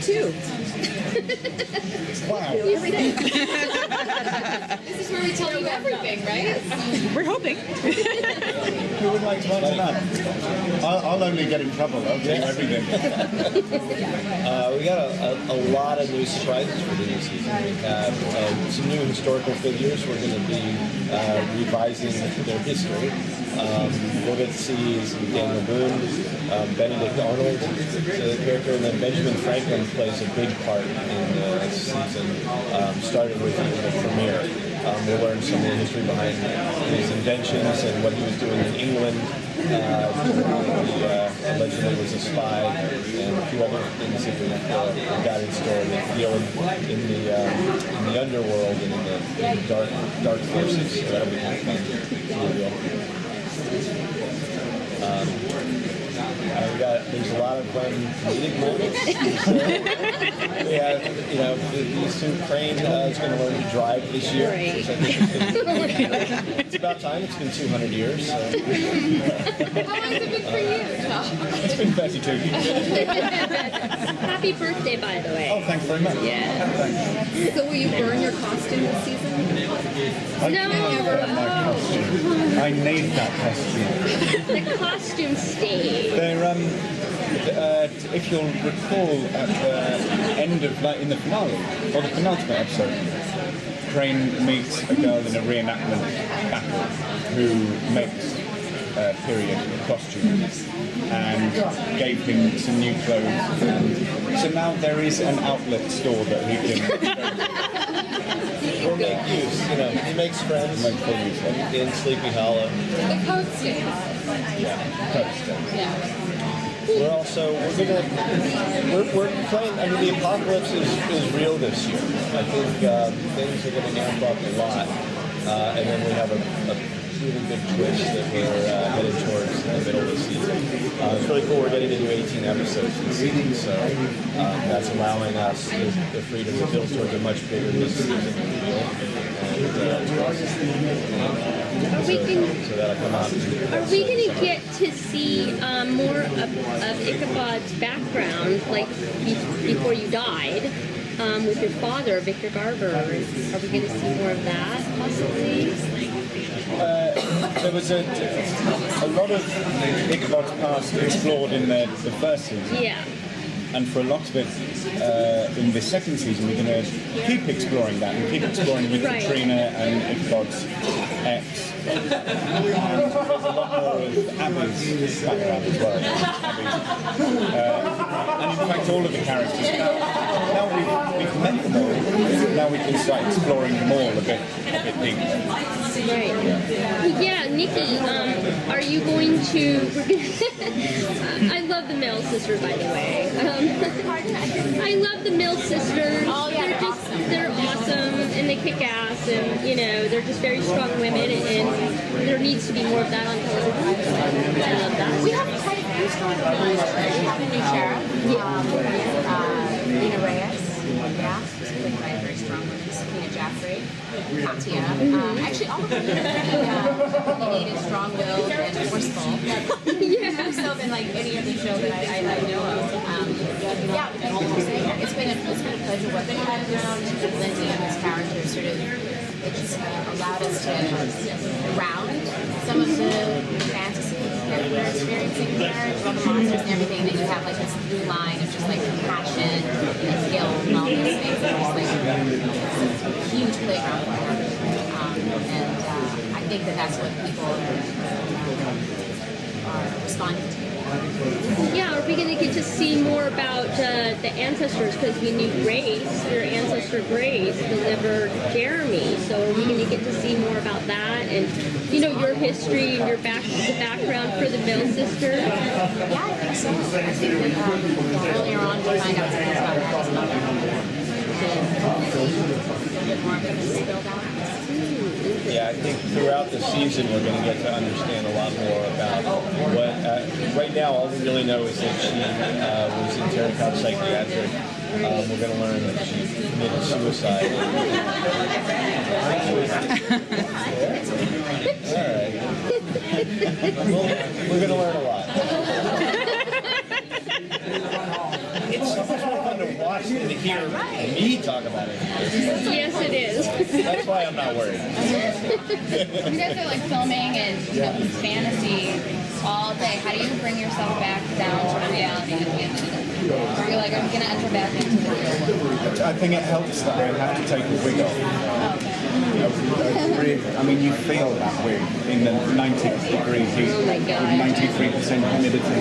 Mine too. Wow. Everything. This is where we tell you everything, right? We're hoping. Who would like to answer that? I'll only get in trouble. I'll tell you everything. We got a lot of new surprises for the new season. We have some new historical figures. We're going to be revising their history. We'll get to see some Daniel Boone, Benedict Arnold, the character, and then Benjamin Franklin plays a big part in the season, starting with the premiere. We'll learn some of the history behind his inventions and what he was doing in England. He allegedly was a spy, and a few other things that we've got in store that deal in the underworld and in the dark forces. So that'll be kind of fun to reveal. There's a lot of comedic moments. We have, these two, Crane is going to learn to drive this year. Which I think it's about time. It's been 200 years. So. How long has it been for you? It's been 32 years. Happy birthday, by the way. Oh, thanks very much. Yeah. So will you burn your costume this season? I No. can't burn my costume. I need that costume. The costume stayed. They're, if you'll recall, at the end of, in the finale, or the penultimate episode, Crane meets a girl in a reenactment battle who makes period costumes and gave him some new clothes. And so now there is an outlet store that he can We'll make use. He makes friends make full use of. in Sleepy Hollow. The code stays. Yeah. We're playing. I mean, the apocalypse is real this year. I think things are going to amp up a lot, and then we have a really big twist that we're headed towards in the middle of the season. It's really cool. We're getting to do 18 episodes this season, so that's allowing us the freedom to build towards a much bigger mid-season reveal. Are we going to get to see more of Ichabod's background, like before you died, with your father, Victor Garber? Are we going to see more of that, possibly? There was a lot of Ichabod's past explored in the first season. Yeah. And for a lot of it, in the second season, we're going to keep exploring that and keep exploring with Katrina and Ichabod's ex. And there's a lot more of Abby's background as well. And in fact, all of the characters. Now we've met them all, now we can start exploring them all a bit deeper. Right. Yeah, Nikki, are you going to... I love the Mill Sisters, by the way. I love the Mill Sisters. Oh, yeah, They're awesome, and they kick ass, and, they're just very strong women, and there needs to be more of that on television. I love that. We have quite a few strong women. We have a new sheriff, Lena Reyes. Yeah, she's really very strong women. Sakina Jaffrey, Katia. Actually, all of them are pretty opinionated, strong-willed, and forceful. More so than like any other show that I know of. It's been a pleasure working with Lindsay and his character. Sort of, it's allowed us to round some of the fantasy that we're experiencing here, all the monsters and everything. That you have like this through line of just like compassion and guilt and all these things. It's just like it's a huge playground for them. And I think that's what people are responding to. Yeah, are we going to get to see more about the ancestors? Because we knew Grace, your ancestor Grace, delivered Jeremy. So are we going to get to see more about that? And, your history and the background for the Mill Sisters? Yeah, I think so. I think that earlier on we find out something about that as well. And more build out. Yeah, I think throughout the season we're going to get to understand a lot more about what. Right now, all we really know is that she was in Terracott Psychiatric. We're going to learn that she committed suicide. All right. Well, we're going to learn a lot. It's so much more fun to watch hear me talk about it. Yes, it is. That's why I'm not worried. You guys are like filming and fantasy all day. How do you bring yourself back down to reality at the end of the day? You're like, I'm gonna enter back into the real world. I think it helps that I have to take a wig off. I mean, you feel that wig in the 90-degree heat, 93% humidity.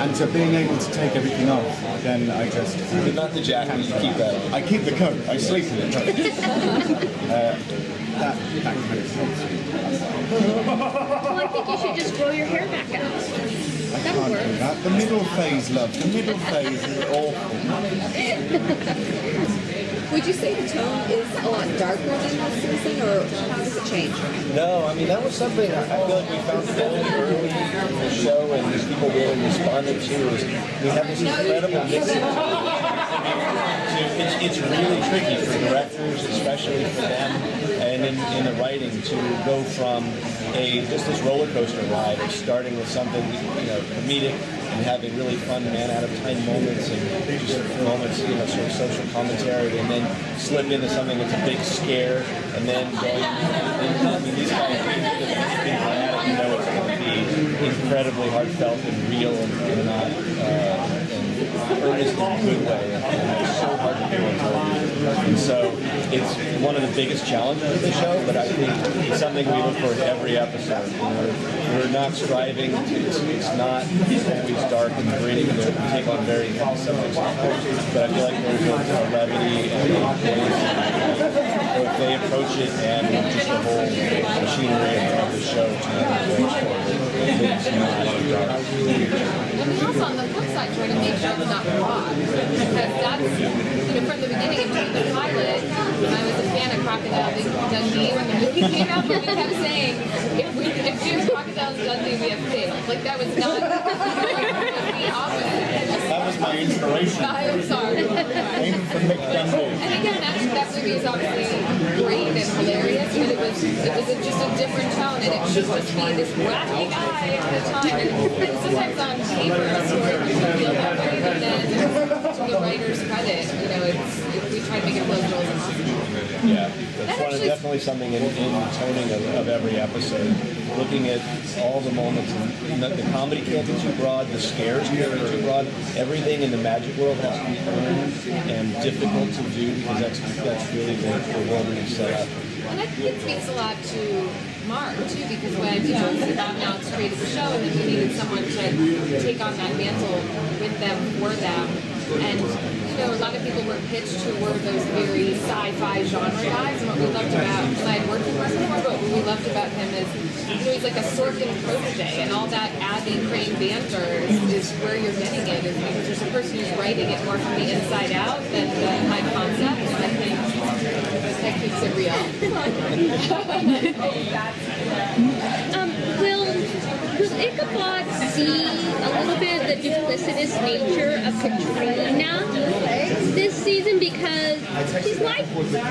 And so being able to take everything off, then I just... But not the jacket, you keep that on. I keep the coat, I sleep in it. That kind of helps me. Well, I think you should just grow your hair back out. I can't do that. The middle phase, love. The middle phase is awful. Would you say the tone is a lot darker than last season, or how does it change? No, I mean, that was something I feel like we found fairly early in the show and people really responded to is we have this incredible mixing it's really tricky for directors, especially for them, and in the writing to go from just this roller coaster ride of starting with something comedic and having really fun man out of time moments and just moments, sort of social commentary, and then slip into something that's a big scare, and then going. I mean, these guys, it's going to be incredibly heartfelt and real and not earnest in a good way. And it's so hard to do on television. And so it's one of the biggest challenges of the show, but I think it's something we look for in every episode. We're not striving to, it's not always dark and gritty. We take on very heavy subjects, but I feel like there's a levity and if they approach it and just the whole machinery of the show to it's not dark. And we also, on the flip side, try to make sure it's not raw. Because that's, from the beginning of doing the pilot, I was a fan of Crocodile Dundee when the movie came out, but we kept saying, if we have Crocodile Dundee, we have failed. Like, that was not the opposite. That was my inspiration. I'm sorry. Aim for Mick Dundee. And again, that movie is obviously great and hilarious, but it was just a different tone, and it should just be this wacky guy at the time. And sometimes on paper, a story can feel that way, but then to the writer's credit, we try to make it flow as well as possible. Yeah, that's definitely something in toning of every episode. Looking at all the moments, and the comedy can't be too broad, the scares can't be too broad. Everything in the magic world has to be earned and difficult to do because that's really the world we've set up. And I think it speaks a lot to Mark, too, because when Goffman created the show and then we needed someone to take on that mantle with them, for them, and a lot of people were pitched who were those very sci-fi genre guys, and what we loved about, because I had worked with Mark before, but what we loved about him is, he's like a Sorkin protege, and all that Abby Crane banter is where you're getting it, is because there's a person who's writing it more from the inside out than the high concept, and I think that keeps it real. Will Ichabod see a little bit of the duplicitous nature of Katrina this season? Because she's like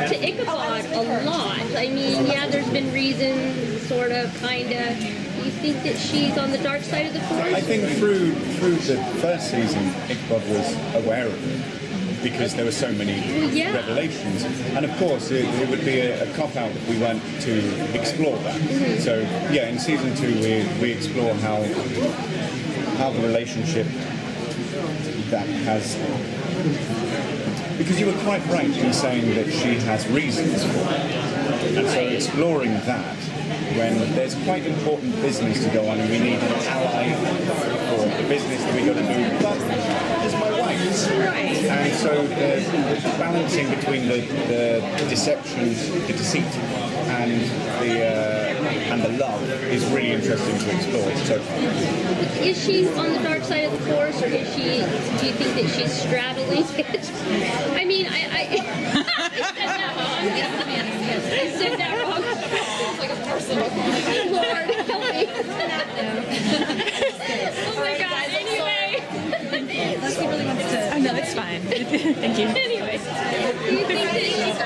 to Ichabod a lot. I mean, yeah, there's been reasons, sort of, kind of. Do you think that she's on the dark side of the force? I think through the first season, Ichabod was aware of it because there were so many revelations. And of course, it would be a cop-out if we weren't to explore that. Mm-hmm. So, yeah, in season 2, we explore how the relationship that has... Because you were quite right in saying that she has reasons for it. And so exploring that, when there's quite important business to go on and we need an ally for the business that we got to do, but is my wife. Right. And so the balancing between the deception, the deceit, and the love is really interesting to explore so far. Is she on the dark side of the force, or is she? Do you think that she's straddling it? I mean, I said that wrong. It's like a personal Lord, help me. Oh my God. Anyway. Leslie really wants to. Oh no, it's fine. Thank you. Anyway, do you think that she's